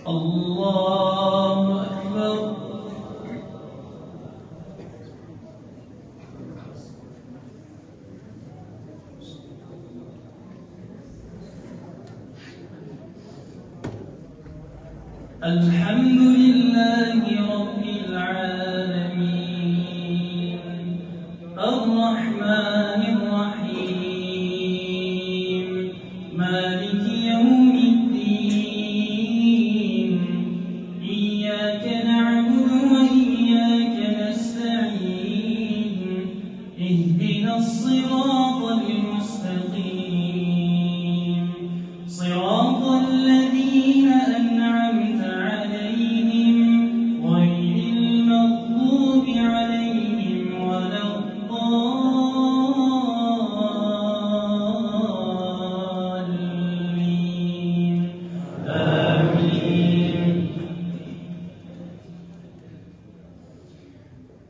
الله أكبر. الحمد لله رب العالمين الرحمن الرحيم مالك يوم الدين إياك نعبد وإياك نستعين اهدنا الصراط المستقيم صراط الذين أنعمت عليهم غير المغضوب عليهم ولا الضالين آمين.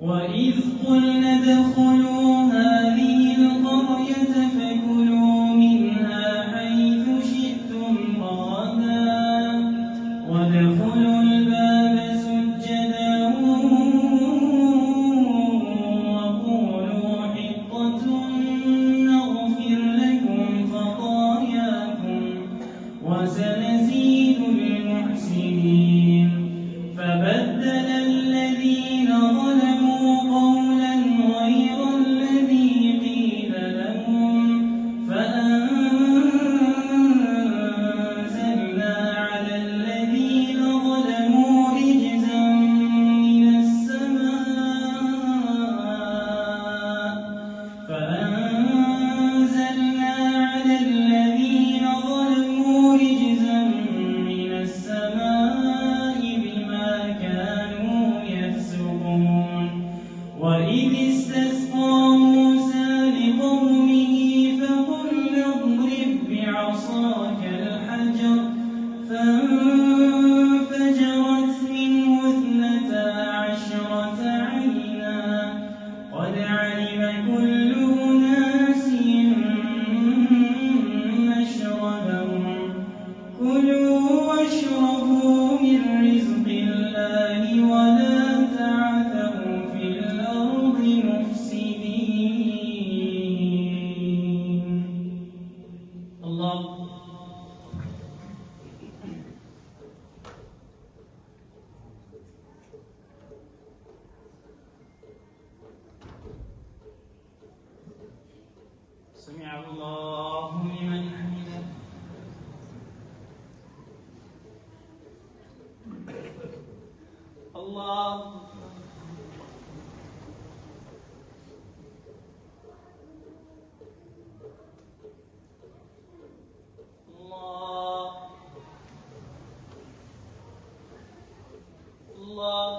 وإذ قلنا ادخلوا هذه القرية فكلوا منها حيث شئتم رغدا وادخلوا الباب سجدا وقولوا حطة نغفر لكم خطاياكم وسنزيد المحسنين. فبدل الذين ظلموا قولا غير الذي قيل لهم فأنزلنا على الذين ظلموا رجزا من السماء بما كانوا يفسقون. وإذ استسقى موسى لقومه فقل اضرب بعصاك الحجر فانفجرت منه 12 عينا قد علم كل أناس مشربهم كلوا واشربوا من رزق الله ولا تعثوا في الأرض مفسدين. الله. سمع الله لمن حمده. الله. الله. الله.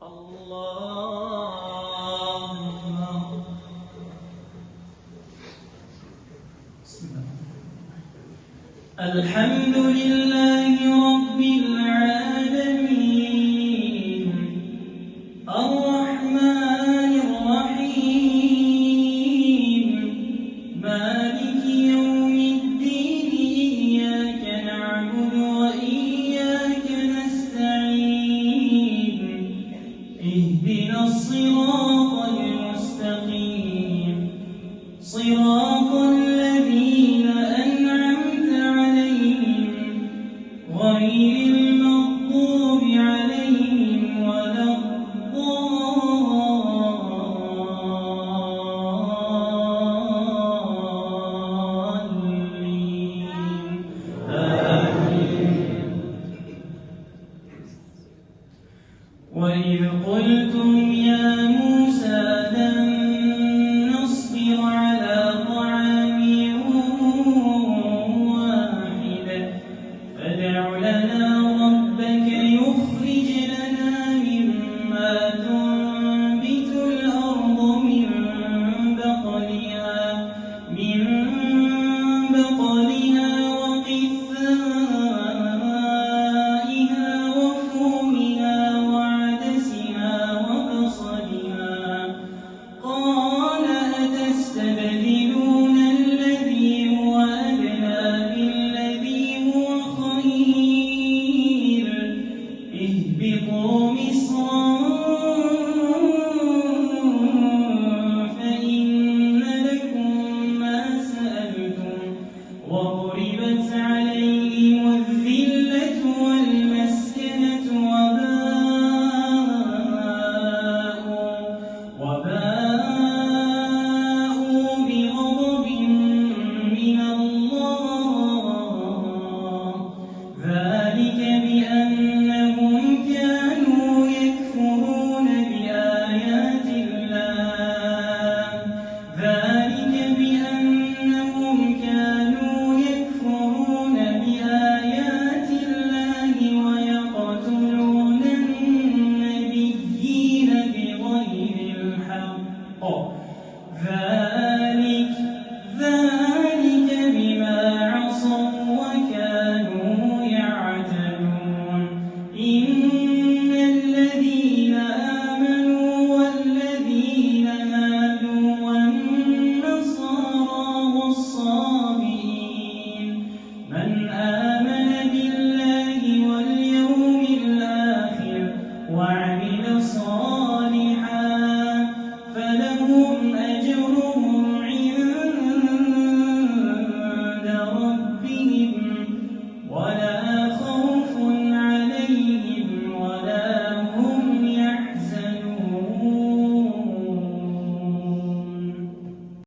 الله. الحمد لله رب العالمين الرحمن الرحيم مالك يوم الدين إياك نعبد وإياك نستعين اهدنا الصراط المستقيم صراط الذين أنعمت عليهم غير المغضوب عليهم ولا الضالين آمين. وإذ قلتم يا موسى لن نصبر على طعام ذلك بما عصوا وكانوا يعتدون إن الذين آمنوا والذين هادوا والنصارى والصابئين من آمن بالله واليوم الآخر وعمل صالحا فلهم أجرهم عند ربهم ولا خوف